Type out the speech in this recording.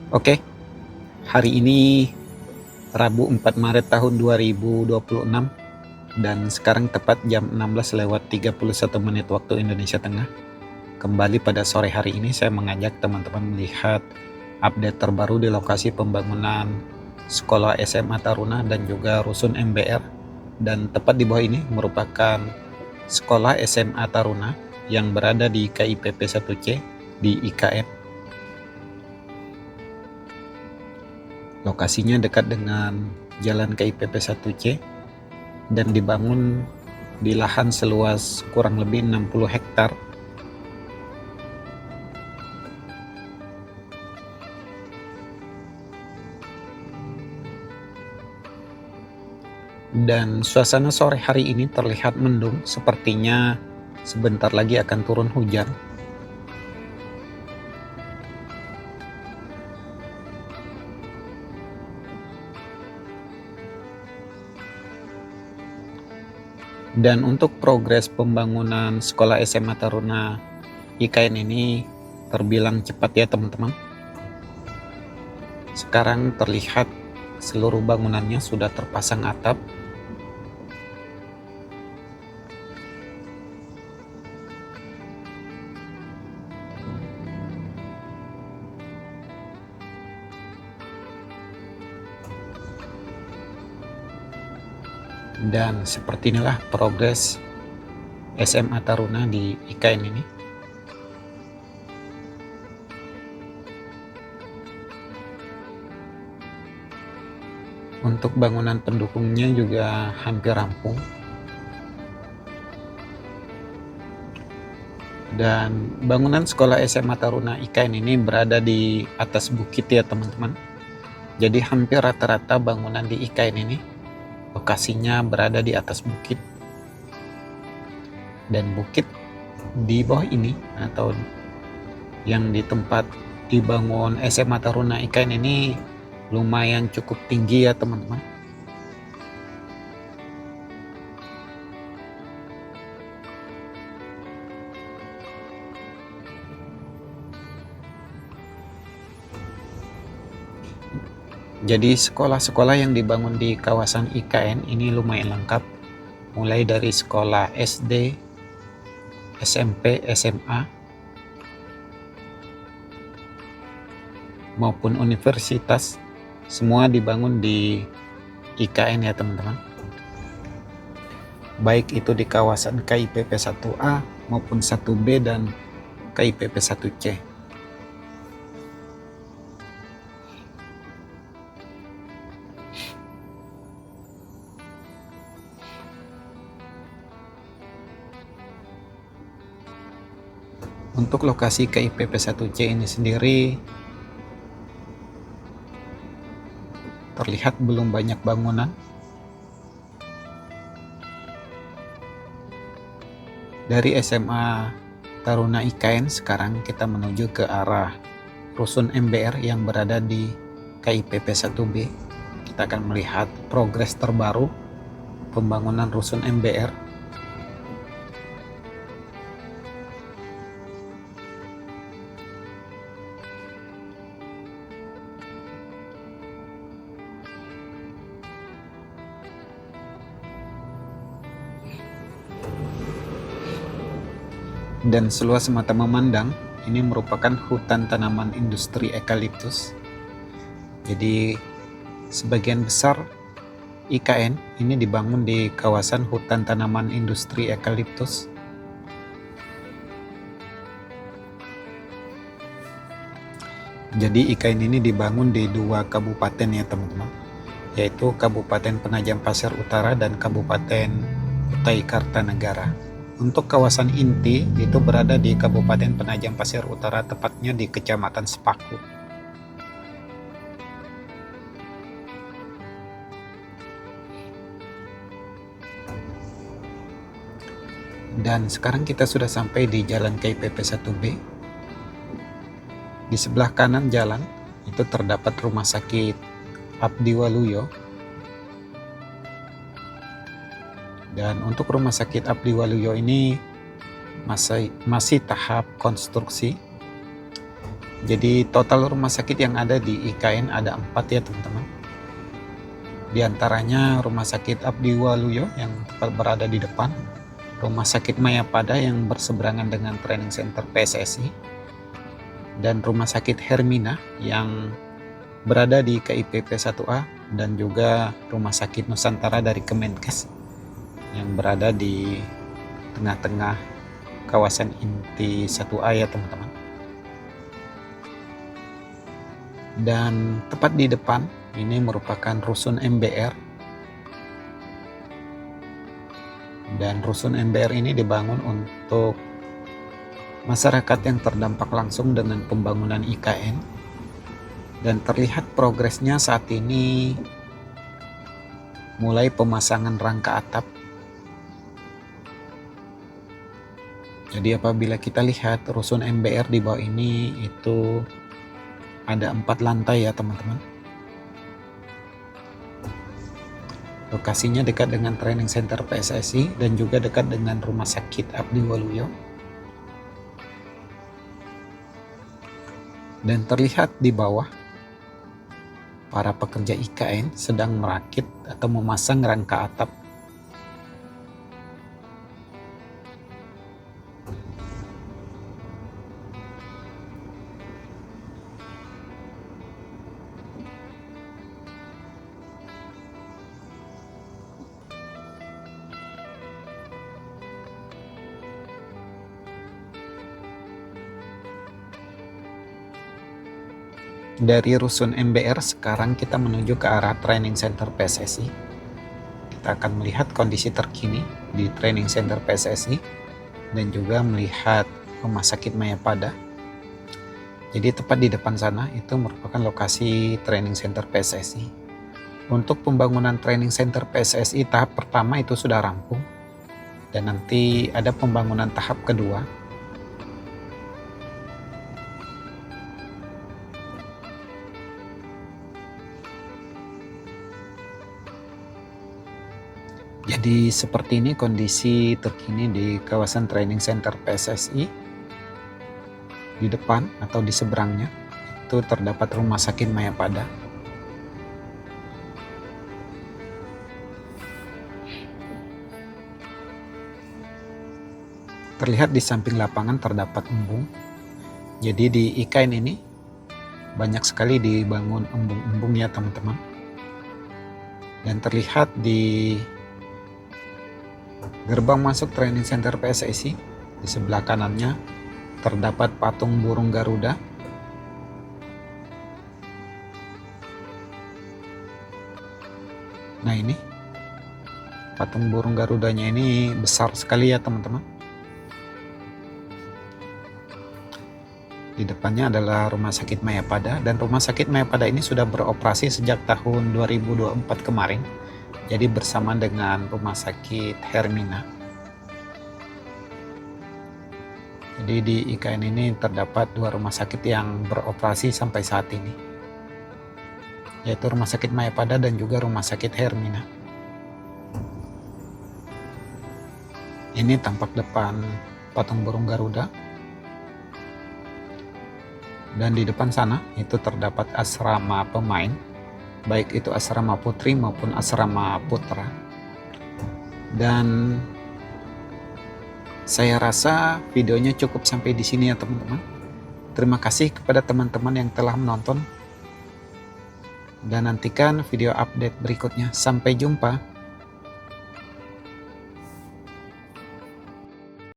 Oke, hari ini Rabu 4 Maret tahun 2026 dan sekarang tepat jam 16:31 waktu Indonesia Tengah. Kembali pada sore hari ini saya mengajak teman-teman melihat update terbaru di lokasi pembangunan Sekolah SMA Taruna dan juga Rusun MBR, dan tepat di bawah ini merupakan Sekolah SMA Taruna yang berada di KIPP 1C di IKN. Lokasinya dekat dengan Jalan KIPP 1C dan dibangun di lahan seluas kurang lebih 60 hektar. Dan suasana sore hari ini terlihat mendung, sepertinya sebentar lagi akan turun hujan. Dan untuk progres pembangunan Sekolah SMA Taruna IKN ini terbilang cepat ya teman-teman. Sekarang terlihat seluruh bangunannya sudah terpasang atap. Dan seperti inilah progres SMA Taruna di IKN ini. Untuk bangunan pendukungnya juga hampir rampung. Dan bangunan Sekolah SMA Taruna IKN ini berada di atas bukit ya teman-teman. Jadi hampir rata-rata bangunan di IKN ini lokasinya berada di atas bukit. Dan bukit di bawah ini atau yang di tempat dibangun SMA Taruna IKN ini lumayan cukup tinggi ya teman-teman. Jadi sekolah-sekolah yang dibangun di kawasan IKN ini lumayan lengkap, mulai dari sekolah SD, SMP, SMA, maupun universitas, semua dibangun di IKN ya teman-teman. Baik itu di kawasan KIPP 1A maupun 1B dan KIPP 1C. Untuk lokasi KIPP 1C ini sendiri terlihat belum banyak bangunan. Dari SMA Taruna IKN sekarang kita menuju ke arah Rusun MBR yang berada di KIPP 1B. Kita akan melihat progres terbaru pembangunan Rusun MBR. Dan seluas mata memandang, ini merupakan hutan tanaman industri eukaliptus. Jadi sebagian besar IKN ini dibangun di kawasan hutan tanaman industri eukaliptus. Jadi IKN ini dibangun di 2 kabupaten ya teman-teman, yaitu Kabupaten Penajam Pasir Utara dan Kabupaten Kutai Kartanegara. Untuk kawasan inti itu berada di Kabupaten Penajam Pasir Utara, tepatnya di Kecamatan Sepaku. Dan sekarang kita sudah sampai di Jalan KIPP 1B. Di sebelah kanan jalan itu terdapat Rumah Sakit Abdi Waluyo. Dan untuk Rumah Sakit Abdi Waluyo ini masih tahap konstruksi. Jadi total rumah sakit yang ada di IKN ada 4 ya teman-teman. Di antaranya Rumah Sakit Abdi Waluyo yang tepat berada di depan, Rumah Sakit Mayapada yang berseberangan dengan Training Center PSSI, dan Rumah Sakit Hermina yang berada di KIPP 1A, dan juga Rumah Sakit Nusantara dari Kemenkes yang berada di tengah-tengah kawasan inti 1A ya teman-teman. Dan tepat di depan ini merupakan rusun MBR, dan rusun MBR ini dibangun untuk masyarakat yang terdampak langsung dengan pembangunan IKN, dan terlihat progresnya saat ini mulai pemasangan rangka atap. Jadi apabila kita lihat rusun MBR di bawah ini itu ada 4 lantai ya teman-teman. Lokasinya dekat dengan Training Center PSSI dan juga dekat dengan Rumah Sakit Abdi Waluyo. Dan terlihat di bawah para pekerja IKN sedang merakit atau memasang rangka atap. Dari rusun MBR sekarang kita menuju ke arah Training Center PSSI. Kita akan melihat kondisi terkini di Training Center PSSI dan juga melihat Rumah Sakit Mayapada. Jadi tepat di depan sana itu merupakan lokasi Training Center PSSI. Untuk pembangunan Training Center PSSI tahap pertama itu sudah rampung, dan nanti ada pembangunan tahap kedua. Jadi seperti ini kondisi terkini di kawasan Training Center PSSI. Di depan atau di seberangnya itu terdapat Rumah Sakit Mayapada. Terlihat di samping lapangan terdapat embung. Jadi di IKN ini banyak sekali dibangun embung-embung ya teman-teman. Dan terlihat di gerbang masuk Training Center PSSI di sebelah kanannya terdapat patung burung Garuda. Nah ini patung burung Garudanya ini besar sekali ya teman-teman. Di depannya adalah Rumah Sakit Mayapada, dan Rumah Sakit Mayapada ini sudah beroperasi sejak tahun 2024 kemarin. Jadi bersama dengan Rumah Sakit Hermina. Jadi di IKN ini terdapat 2 rumah sakit yang beroperasi sampai saat ini, yaitu Rumah Sakit Mayapada dan juga Rumah Sakit Hermina. Ini tampak depan patung burung Garuda. Dan di depan sana itu terdapat asrama pemain, baik itu asrama putri maupun asrama putra. Dan saya rasa videonya cukup sampai di sini ya teman-teman. Terima kasih kepada teman-teman yang telah menonton, dan nantikan video update berikutnya. Sampai jumpa.